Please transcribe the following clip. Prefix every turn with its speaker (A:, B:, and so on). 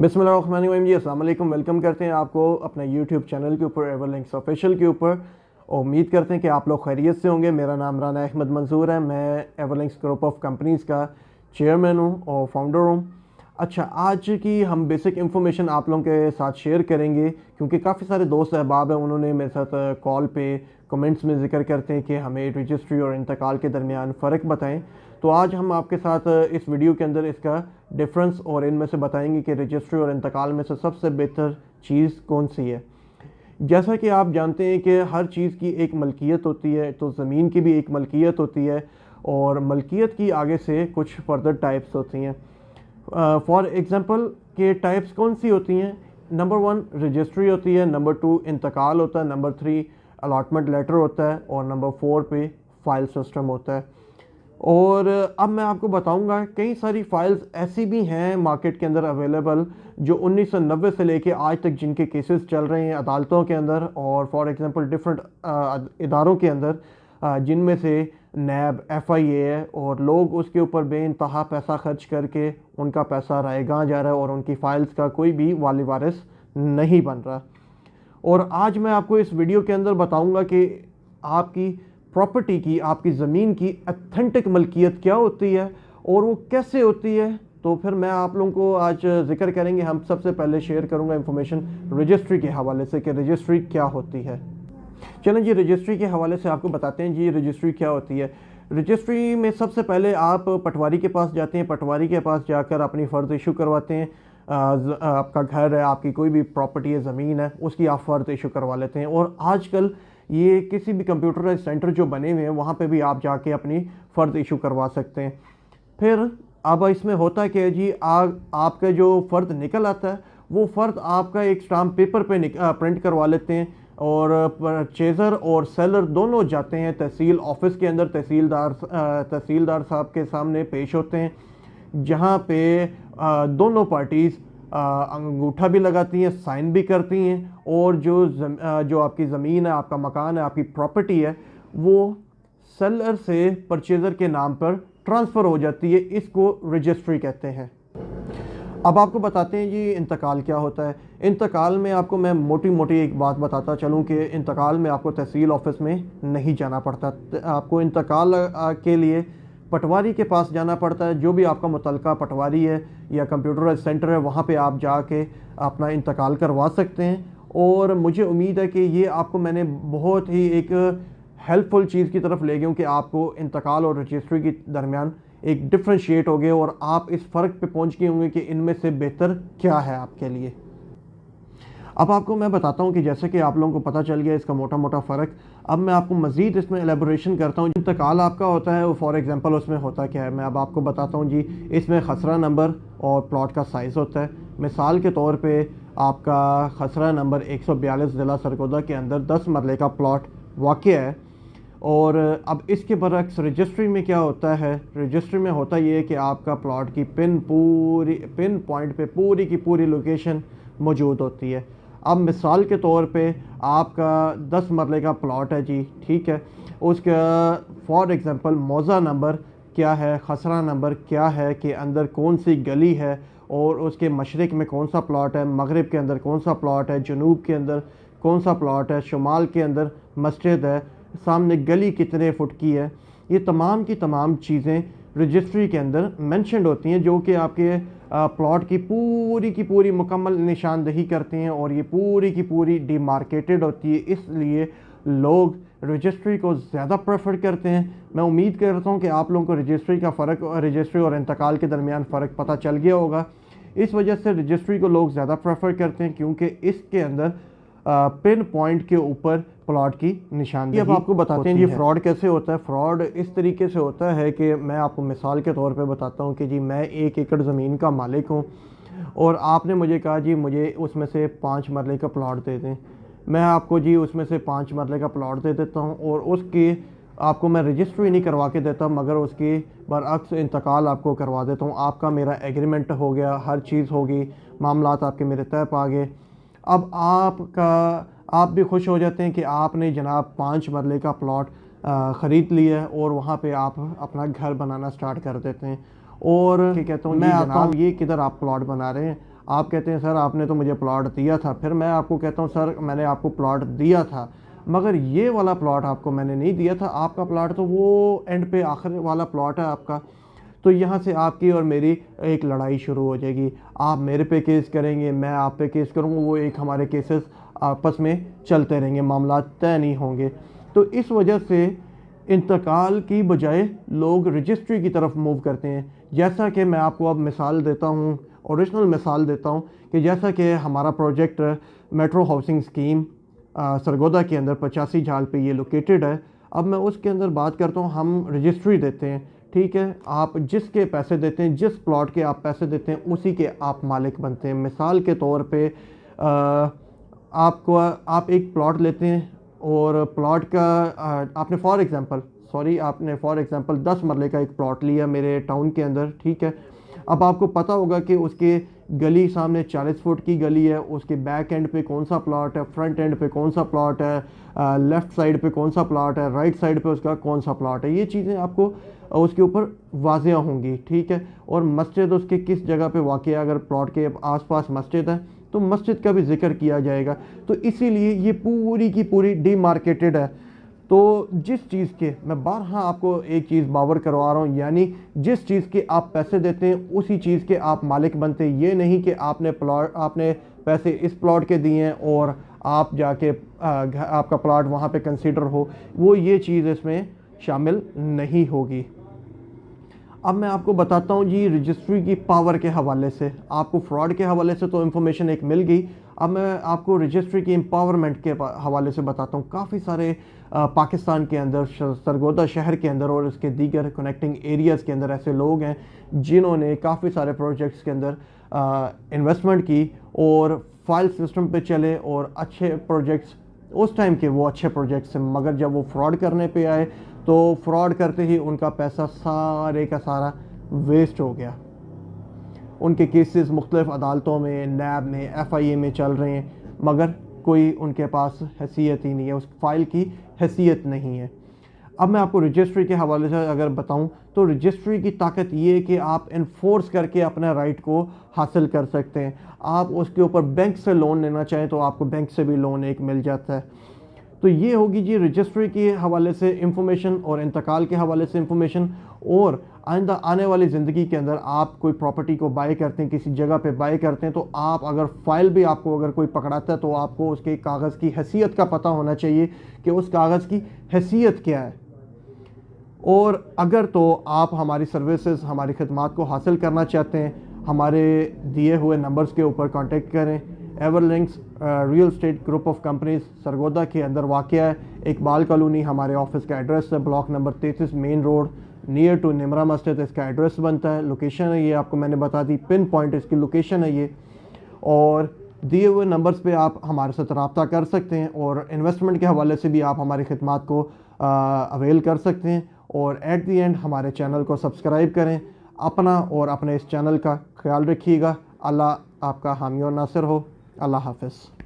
A: बिस्मिल्लाहिर्रहमानिर्रहीम जी, अस्सलाम वालेकुम। वेलकम करते हैं आपको अपने यूट्यूब चैनल के ऊपर, एवरलिंक्स ऑफिशियल के ऊपर। उम्मीद करते हैं कि आप लोग खैरियत से होंगे। मेरा नाम राना अहमद मंसूर है। मैं एवरलिंक्स ग्रुप ऑफ कंपनीज़ का चेयरमैन हूँ और फाउंडर हूँ। अच्छा, आज की हम बेसिक इन्फॉर्मेशन आप लोगों के साथ शेयर करेंगे क्योंकि काफ़ी सारे दोस्त अहबाब हैं, उन्होंने मेरे साथ कॉल पे कमेंट्स में ज़िक्र करते हैं कि हमें रजिस्ट्री और इंतकाल के दरमियान फ़र्क बताएं। तो आज हम आपके साथ इस वीडियो के अंदर इसका डिफरेंस और इनमें से बताएंगे कि रजिस्ट्री और इंतकाल में से सबसे बेहतर चीज़ कौन सी है। जैसा कि आप जानते हैं कि हर चीज़ की एक मलकियत होती है, तो ज़मीन की भी एक मलकियत होती है और मलकियत की आगे से कुछ फर्दर टाइप्स होती हैं। फॉर एग्ज़ाम्पल के टाइप्स कौन सी होती हैं? नंबर 1 रजिस्ट्री होती है, नंबर 2 इंतकाल होता है, नंबर 3 अलॉटमेंट लेटर होता है और नंबर 4 पे फाइल सिस्टम होता है। और अब मैं आपको बताऊंगा कई सारी फाइल्स ऐसी भी हैं मार्केट के अंदर अवेलेबल जो 1990 से लेके आज तक जिनके केसेस चल रहे हैं अदालतों के अंदर और फॉर एग्जांपल डिफरेंट इदारों के अंदर, जिनमें से नैब, FIA है और लोग उसके ऊपर बेइंतहा पैसा खर्च करके उनका पैसा रायगां जा रहा है और उनकी फ़ाइल्स का कोई भी वाली वारिस नहीं बन रहा। और आज मैं आपको इस वीडियो के अंदर बताऊंगा कि आपकी प्रॉपर्टी की, आपकी ज़मीन की अथेंटिक मलकियत क्या होती है और वो कैसे होती है। तो फिर मैं आप लोगों को आज जिक्र करेंगे। हम सबसे पहले शेयर करूंगा इंफॉर्मेशन रजिस्ट्री के हवाले से कि रजिस्ट्री क्या होती है। चलें जी, रजिस्ट्री के हवाले से आपको बताते हैं जी रजिस्ट्री क्या होती है। रजिस्ट्री में सबसे पहले आप पटवारी के पास जाते हैं। पटवारी के पास जाकर अपनी फ़र्द इशू करवाते हैं। आपका घर है, आपकी कोई भी प्रॉपर्टी है, ज़मीन है, उसकी आप फ़र्द इशू करवा लेते हैं। और आजकल ये किसी भी कंप्यूटराइज सेंटर जो बने हुए हैं वहाँ पे भी आप जाके अपनी फ़र्द इशू करवा सकते हैं। फिर अब इसमें होता क्या है जी, आपका जो फ़र्द निकल आता है वो फ़र्द आपका एक स्टाम्प पेपर पे प्रिंट करवा लेते हैं और परचेज़र और सेलर दोनों जाते हैं तहसील ऑफिस के अंदर। तहसीलदार साहब के सामने पेश होते हैं, जहाँ पे दोनों पार्टीज़ अंगूठा भी लगाती हैं, साइन भी करती हैं और जो आपकी ज़मीन है, आपका मकान है, आपकी प्रॉपर्टी है, वो सेलर से परचेज़र के नाम पर ट्रांसफ़र हो जाती है। इसको रजिस्ट्री कहते हैं। अब आपको बताते हैं जी इंतकाल क्या होता है। इंतकाल में आपको मैं मोटी मोटी एक बात बताता चलूँ कि इंतकाल में आपको तहसील ऑफिस में नहीं जाना पड़ता। आपको इंतकाल के लिए पटवारी के पास जाना पड़ता है। जो भी आपका मुतलका पटवारी है या कंप्यूटराइज सेंटर है, वहाँ पे आप जाके अपना इंतकाल करवा सकते हैं। और मुझे उम्मीद है कि ये आपको मैंने बहुत ही एक हेल्पफुल चीज़ की तरफ ले गया हूँ कि आपको इंतकाल और रजिस्ट्री के दरमियान एक डिफ्रेंशिएट हो गए और आप इस फ़र्क पे पहुँच गए होंगे कि इनमें से बेहतर क्या है आपके लिए। अब आपको मैं बताता हूँ कि जैसे कि आप लोगों को पता चल गया इसका मोटा मोटा फ़र्क। अब मैं आपको मज़ीद इसमें एलेबोरेशन करता हूँ। इंतकाल आपका होता है वो फॉर एग्जांपल उसमें होता क्या है मैं अब आपको बताता हूँ जी। इसमें खसरा नंबर और प्लॉट का साइज़ होता है। मिसाल के तौर पे आपका खसरा नंबर 142 ज़िला सरगोदा के अंदर 10 मरले का प्लॉट वाक़या है। और अब इसके बरक्स रजिस्ट्री में क्या होता है, रजिस्ट्री में होता ये है कि आपका प्लॉट की पिन पॉइंट पे पूरी की पूरी लोकेशन मौजूद होती है। अब मिसाल के तौर पे आपका 10 मरले का प्लॉट है जी, ठीक है, उसका फॉर एग्ज़ाम्पल मौज़ा नंबर क्या है, खसरा नंबर क्या है, कि अंदर कौन सी गली है और उसके मशरिक़ में कौन सा प्लॉट है, मगरिब के अंदर कौन सा प्लॉट है, जनूब के अंदर कौन सा प्लॉट है, शुमाल के अंदर मस्जिद है, सामने गली कितने फुट की है। ये तमाम की तमाम चीज़ें रजिस्ट्री के अंदर मेंशन्ड होती हैं जो कि आपके प्लॉट की पूरी मुकम्मल निशानदही करती हैं और ये पूरी की पूरी डिमार्केटेड होती है। इसलिए लोग रजिस्ट्री को ज़्यादा प्रेफर करते हैं। मैं उम्मीद करता हूँ कि आप लोगों को रजिस्ट्री और इंतकाल के दरमियान फ़र्क पता चल गया होगा। इस वजह से रजिस्ट्री को लोग ज़्यादा प्रेफर करते हैं क्योंकि इसके अंदर पिन पॉइंट के ऊपर प्लॉट की निशानदेही। अब आपको बताते हैं जी फ्रॉड कैसे होता है। फ्रॉड इस तरीके से होता है कि मैं आपको मिसाल के तौर पे बताता हूँ कि जी मैं 1 एकड़ ज़मीन का मालिक हूँ और आपने मुझे कहा जी मुझे उसमें से 5 मरले का प्लॉट दे दें। मैं आपको जी उसमें से 5 मरले का प्लॉट दे देता हूँ और उसकी आपको मैं रजिस्ट्री नहीं करवा के देता मगर उसकी बरअक्स इंतकाल आपको करवा देता हूँ। आपका मेरा एग्रीमेंट हो गया, हर चीज़ होगी, मामलात आपके मेरे तय पा गए। अब आप भी खुश हो जाते हैं कि आपने जनाब 5 मरले का प्लॉट ख़रीद लिया है और वहाँ पे आप अपना घर बनाना स्टार्ट कर देते हैं। और क्या कहता हूँ मैं आता हूँ, ये किधर आप प्लॉट बना रहे हैं, آپ کہتے ہیں سر آپ نے تو مجھے پلاٹ دیا تھا، پھر میں آپ کو کہتا ہوں سر میں نے آپ کو پلاٹ دیا تھا مگر یہ والا پلاٹ آپ کو میں نے نہیں دیا تھا، آپ کا پلاٹ تو وہ اینڈ پہ آخر والا پلاٹ ہے آپ کا، تو یہاں سے آپ کی اور میری ایک لڑائی شروع ہو جائے گی، آپ میرے پہ کیس کریں گے، میں آپ پہ کیس کروں گا، وہ ایک ہمارے کیسز آپس میں چلتے رہیں گے، معاملات طے نہیں ہوں گے۔ تو اس وجہ سے انتقال کی بجائے لوگ رجسٹری کی طرف موو کرتے ہیں، جیسا کہ میں آپ کو اب مثال دیتا ہوں، اوریجنل مثال دیتا ہوں کہ جیسا کہ ہمارا project metro housing scheme Sargodha کے اندر 85 جھال پہ یہ لوکیٹڈ ہے۔ اب میں اس کے اندر بات کرتا ہوں، ہم رجسٹری دیتے ہیں، ٹھیک ہے، آپ جس کے پیسے دیتے ہیں، جس پلاٹ کے آپ پیسے دیتے ہیں اسی کے آپ مالک بنتے ہیں۔ مثال کے طور پہ آپ ایک پلاٹ لیتے ہیں اور پلاٹ کا آپ نے فار ایگزامپل 10 مرلے کا ایک پلاٹ لیا میرے ٹاؤن کے اندر، ٹھیک ہے۔ اب آپ کو پتہ ہوگا کہ اس کے گلی سامنے 40 فٹ کی گلی ہے، اس کے بیک اینڈ پہ کون سا پلاٹ ہے، فرنٹ اینڈ پہ کون سا پلاٹ ہے، لیفٹ سائڈ پہ کون سا پلاٹ ہے، رائٹ سائڈ پہ اس کا کون سا پلاٹ ہے، یہ چیزیں آپ کو اس کے اوپر واضح ہوں گی، ٹھیک ہے۔ اور مسجد اس کے کس جگہ پہ واقع ہے، اگر پلاٹ کے آس پاس مسجد ہے تو مسجد کا بھی ذکر کیا جائے گا، تو اسی لیے یہ پوری کی پوری ڈی مارکیٹڈ ہے۔ تو جس چیز کے میں بارہا آپ کو ایک چیز باور کروا رہا ہوں، یعنی جس چیز کے آپ پیسے دیتے ہیں اسی چیز کے آپ مالک بنتے ہیں، یہ نہیں کہ آپ نے پیسے اس پلاٹ کے دیے ہیں اور آپ جا کے آپ کا پلاٹ وہاں پہ کنسیڈر ہو، وہ یہ چیز اس میں شامل نہیں ہوگی۔ اب میں آپ کو بتاتا ہوں جی رجسٹری کی پاور کے حوالے سے، آپ کو فراڈ کے حوالے سے تو انفارمیشن ایک مل گئی، اب میں آپ کو رجسٹری کی امپاورمنٹ کے حوالے سے بتاتا ہوں۔ کافی سارے پاکستان کے اندر سرگودا شہر کے اندر اور اس کے دیگر کنیکٹنگ ایریاز کے اندر ایسے لوگ ہیں جنہوں نے کافی سارے پروجیکٹس کے اندر انویسٹمنٹ کی اور فائل سسٹم پہ چلے اور اچھے پروجیکٹس اس ٹائم کے وہ اچھے پروجیکٹس ہیں، مگر جب وہ فراڈ کرنے پہ آئے تو فراڈ کرتے ہی ان کا پیسہ سارے کا سارا ویسٹ ہو گیا۔ ان کے کیسز مختلف عدالتوں میں، نیب میں، ایف آئی اے میں چل رہے ہیں، مگر کوئی ان کے پاس حیثیت ہی نہیں ہے، اس فائل کی حیثیت نہیں ہے۔ اب میں آپ کو رجسٹری کے حوالے سے اگر بتاؤں تو رجسٹری کی طاقت یہ ہے کہ آپ انفورس کر کے اپنے رائٹ کو حاصل کر سکتے ہیں۔ آپ اس کے اوپر بینک سے لون لینا چاہیں تو آپ کو بینک سے بھی لون ایک مل جاتا ہے۔ تو یہ ہوگی جی رجسٹری کے حوالے سے انفارمیشن اور انتقال کے حوالے سے انفارمیشن۔ اور آئندہ آنے والی زندگی کے اندر آپ کوئی پراپرٹی کو بائی کرتے ہیں، کسی جگہ پہ بائی کرتے ہیں، تو آپ اگر فائل بھی آپ کو اگر کوئی پکڑاتا ہے تو آپ کو اس کے کاغذ کی حیثیت کا پتہ ہونا چاہیے کہ اس کاغذ کی حیثیت کیا ہے۔ اور اگر تو آپ ہماری سروسز، ہماری خدمات کو حاصل کرنا چاہتے ہیں، ہمارے دیے ہوئے نمبرز کے اوپر کانٹیکٹ کریں۔ Ever Links real estate group of companies Sargodha کے اندر واقع ہے، اقبال کالونی ہمارے آفس کا ایڈریس ہے، block number 33 main road near to Nimra مسجد اس کا ایڈریس بنتا ہے۔ لوکیشن ہے یہ آپ کو میں نے بتا دی، پن پوائنٹ اس کی لوکیشن ہے یہ، اور دیے ہوئے نمبرز پہ آپ ہمارے ساتھ رابطہ کر سکتے ہیں، اور انویسٹمنٹ کے حوالے سے بھی آپ ہماری خدمات کو اویل کر سکتے ہیں۔ اور ایٹ دی اینڈ ہمارے چینل کو سبسکرائب کریں، اپنا اور اپنے اس چینل کا خیال رکھیے گا۔ اللہ آپ کا حامی و ناصر ہو۔ اللہ حافظ۔